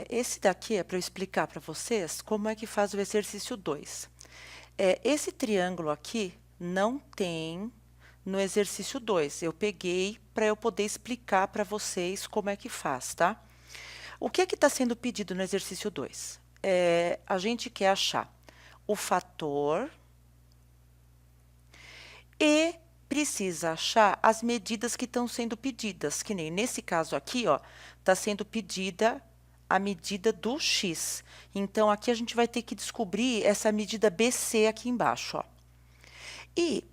Esse daqui é para eu explicar para vocês como é que faz o exercício 2. Esse triângulo aqui não tem no exercício 2. Eu peguei para eu poder explicar para vocês como é que faz, tá? O que é que está sendo pedido no exercício 2? A gente quer achar o fator e precisa achar as medidas que estão sendo pedidas, que nem nesse caso aqui, ó, está sendo pedida a medida do x. Então, aqui a gente vai ter que descobrir essa medida BC aqui embaixo, ó. E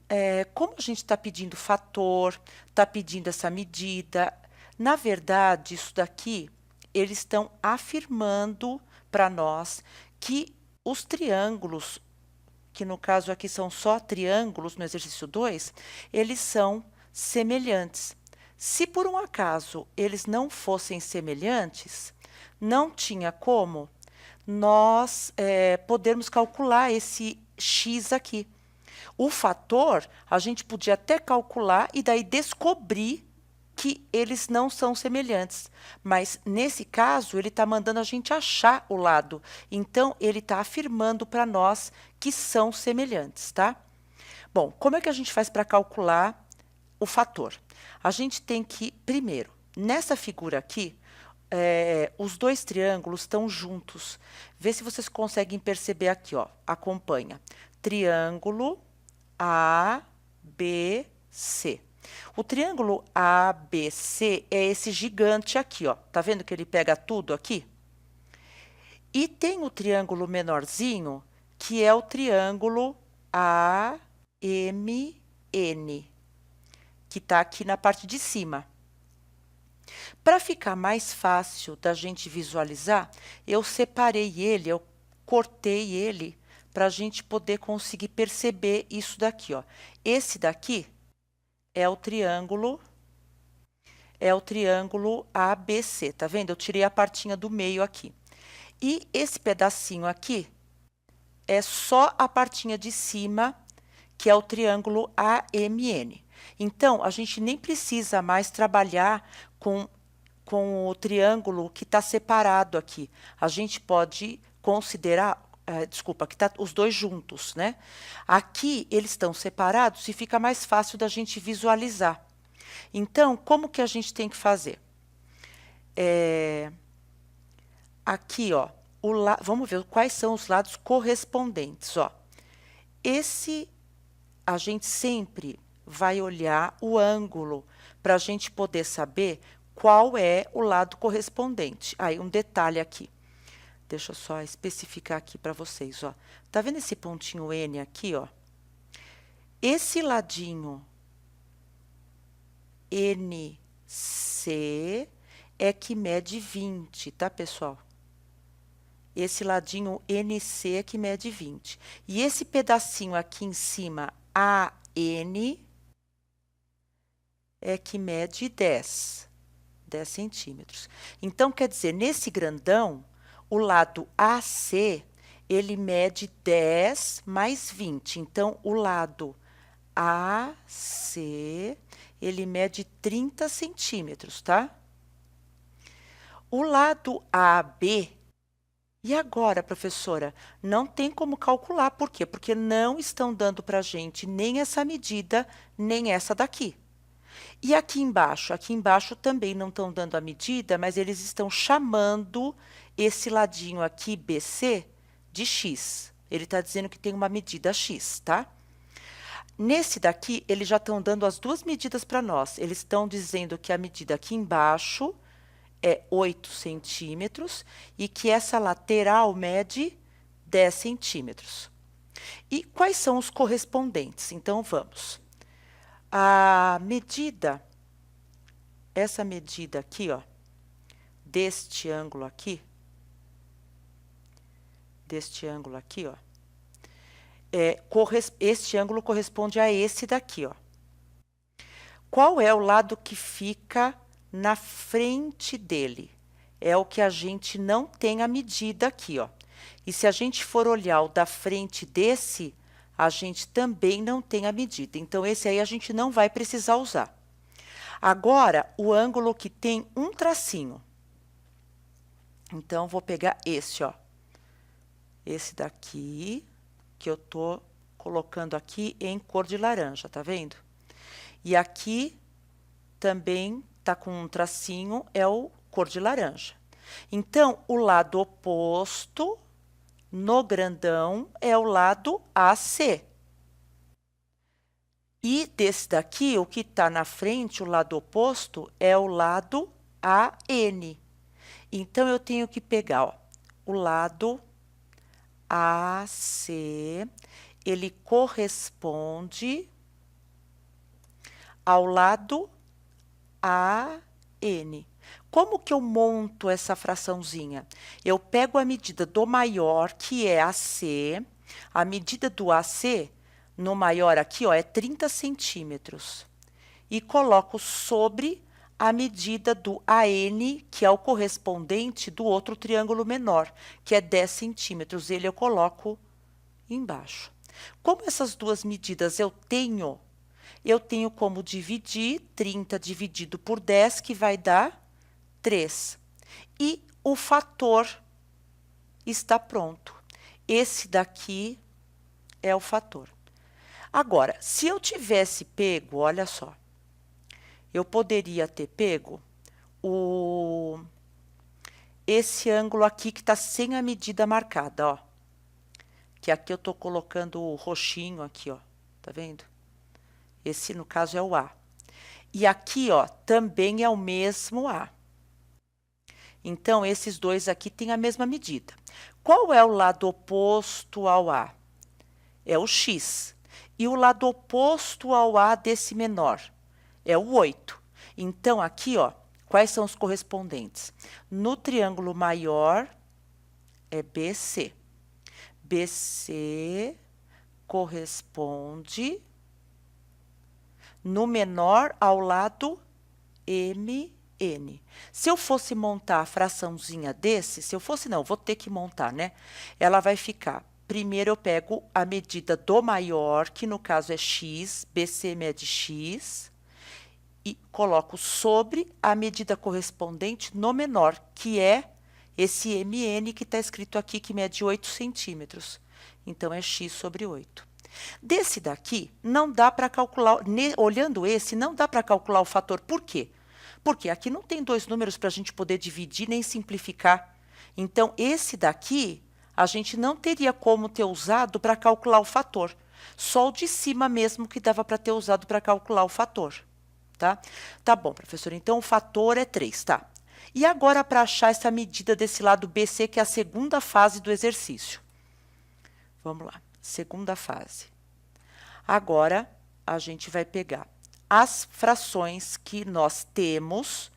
como a gente está pedindo fator, está pedindo essa medida, na verdade, isso daqui, eles estão afirmando para nós que os triângulos, que no caso aqui são só triângulos no exercício 2, eles são semelhantes. Se por um acaso eles não fossem semelhantes, não tinha como nós podermos calcular esse x aqui. O fator, a gente podia até calcular e daí descobrir que eles não são semelhantes. Mas, nesse caso, ele está mandando a gente achar o lado. Então, ele está afirmando para nós que são semelhantes, tá? Bom, como é que a gente faz para calcular o fator? A gente tem que, primeiro, nessa figura aqui, os dois triângulos estão juntos. Vê se vocês conseguem perceber aqui, ó. Acompanha. Triângulo ABC. O triângulo ABC é esse gigante aqui, ó. Tá vendo que ele pega tudo aqui? E tem o triângulo menorzinho, que é o triângulo AMN, que está aqui na parte de cima. Para ficar mais fácil da gente visualizar, eu separei ele, eu cortei ele para a gente poder conseguir perceber isso daqui, ó. Esse daqui é o triângulo ABC, tá vendo? Eu tirei a partinha do meio aqui. E esse pedacinho aqui é só a partinha de cima, que é o triângulo AMN. Então, a gente nem precisa mais trabalhar com o triângulo que está separado aqui. A gente pode considerar, desculpa, que está os dois juntos, né? Aqui eles estão separados e fica mais fácil da gente visualizar. Então, como que a gente tem que fazer? Aqui, ó, vamos ver quais são os lados correspondentes, ó. A gente sempre vai olhar o ângulo para a gente poder saber qual é o lado correspondente. Aí, um detalhe aqui. Deixa eu só especificar aqui para vocês, ó. Tá vendo esse pontinho N aqui, ó? Esse ladinho NC é que mede 20, tá, pessoal? Esse ladinho NC é que mede 20. E esse pedacinho aqui em cima, AN, é que mede 10 centímetros. Então, quer dizer, nesse grandão, o lado AC, ele mede 10 mais 20. Então, o lado AC, ele mede 30 centímetros, tá? O lado AB, e agora, professora? Não tem como calcular. Por quê? Porque não estão dando para a gente nem essa medida, nem essa daqui. E aqui embaixo também não estão dando a medida, mas eles estão chamando esse ladinho aqui, BC, de x. Ele está dizendo que tem uma medida x, tá? Nesse daqui, eles já estão dando as duas medidas para nós. Eles estão dizendo que a medida aqui embaixo é 8 centímetros e que essa lateral mede 10 centímetros. E quais são os correspondentes? Então, vamos. A medida, essa medida aqui, ó, deste ângulo aqui, ó, este ângulo corresponde a esse daqui, ó. Qual é o lado que fica na frente dele? É o que a gente não tem a medida aqui, ó. E se a gente for olhar o da frente desse, a gente também não tem a medida. Então, esse aí a gente não vai precisar usar. Agora, o ângulo que tem um tracinho. Então, vou pegar esse, ó. Esse daqui, que eu tô colocando aqui em cor de laranja, tá vendo? E aqui também tá com um tracinho, é o cor de laranja. Então, o lado oposto no grandão é o lado AC. E desse daqui, o que está na frente, o lado oposto, é o lado AN. Então, eu tenho que pegar, ó, o lado AC, ele corresponde ao lado AN. Como que eu monto essa fraçãozinha? Eu pego a medida do maior, que é AC, a medida do AC, no maior aqui, ó, é 30 centímetros. E coloco sobre a medida do AN, que é o correspondente do outro triângulo menor, que é 10 centímetros. Ele eu coloco embaixo. Como essas duas medidas eu tenho como dividir 30 dividido por 10, que vai dar 3. E o fator está pronto. Esse daqui é o fator. Agora, se eu tivesse pego, olha só, eu poderia ter pego esse ângulo aqui que está sem a medida marcada, ó. Que aqui eu estou colocando o roxinho aqui, ó. Tá vendo? Esse, no caso, é o A. E aqui, ó, também é o mesmo A. Então, esses dois aqui têm a mesma medida. Qual é o lado oposto ao A? É o X. E o lado oposto ao A desse menor? É o 8. Então, aqui, ó, quais são os correspondentes? No triângulo maior, é BC. BC corresponde no menor ao lado MN. Se eu fosse montar a fraçãozinha desse, se eu fosse não, vou ter que montar, né? Ela vai ficar, primeiro eu pego a medida do maior, que no caso é X, BC mede X, e coloco sobre a medida correspondente no menor, que é esse MN que está escrito aqui, que mede 8 centímetros. Então, é X sobre 8. Desse daqui, não dá para calcular, olhando esse, não dá para calcular o fator. Por quê? Porque aqui não tem dois números para a gente poder dividir nem simplificar. Então, esse daqui, a gente não teria como ter usado para calcular o fator. Só o de cima mesmo que dava para ter usado para calcular o fator. Tá? Tá bom, professor. Então, o fator é 3, tá? E agora, para achar essa medida desse lado BC, que é a segunda fase do exercício. Vamos lá, segunda fase. Agora, a gente vai pegar as frações que nós temos,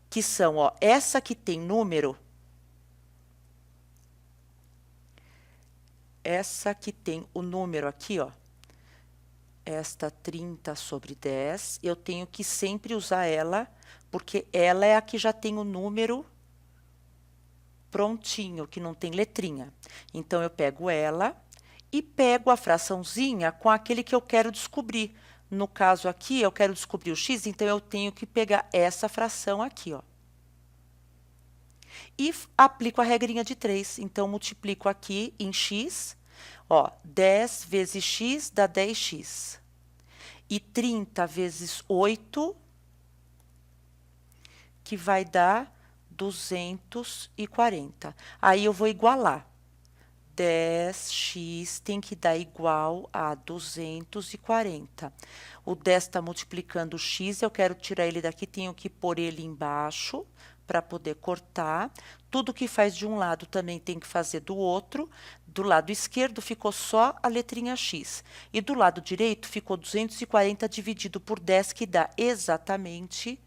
que são, ó, essa que tem número, essa que tem o número aqui, ó, esta 30 sobre 10, eu tenho que sempre usar ela, porque ela é a que já tem o número prontinho, que não tem letrinha. Então, eu pego ela e pego a fraçãozinha com aquele que eu quero descobrir. No caso aqui, eu quero descobrir o x, então eu tenho que pegar essa fração aqui, ó. E aplico a regrinha de 3. Então, multiplico aqui em x, ó, 10 vezes x dá 10x. E 30 vezes 8, que vai dar 240. Aí, eu vou igualar. 10x tem que dar igual a 240. O 10 está multiplicando o x, eu quero tirar ele daqui, tenho que pôr ele embaixo para poder cortar. Tudo que faz de um lado também tem que fazer do outro. Do lado esquerdo ficou só a letrinha x. E do lado direito ficou 240 dividido por 10, que dá exatamente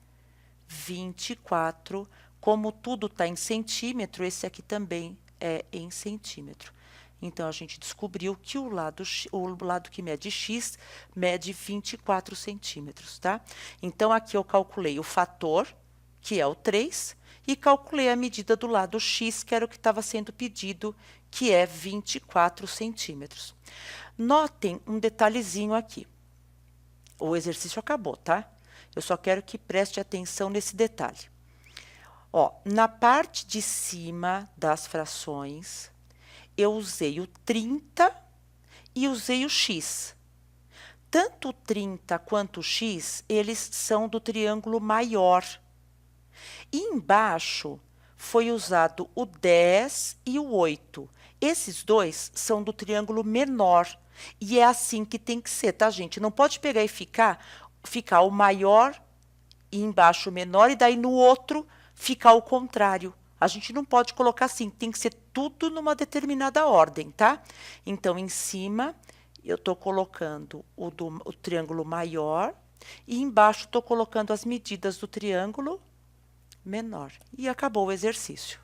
24. Como tudo está em centímetro, esse aqui também é em centímetro. Então, a gente descobriu que o lado que mede x mede 24 centímetros, tá? Então, aqui eu calculei o fator, que é o 3, e calculei a medida do lado x, que era o que estava sendo pedido, que é 24 centímetros. Notem um detalhezinho aqui. O exercício acabou, tá? Eu só quero que preste atenção nesse detalhe. Ó, na parte de cima das frações, eu usei o 30 e usei o x. Tanto o 30 quanto o x, eles são do triângulo maior. E embaixo foi usado o 10 e o 8. Esses dois são do triângulo menor. E é assim que tem que ser, tá, gente? Não pode pegar e ficar o maior e embaixo o menor, e daí no outro ficar o contrário. A gente não pode colocar assim, tem que ser tudo numa determinada ordem, tá? Então, em cima, eu estou colocando o triângulo maior e embaixo estou colocando as medidas do triângulo menor. E acabou o exercício.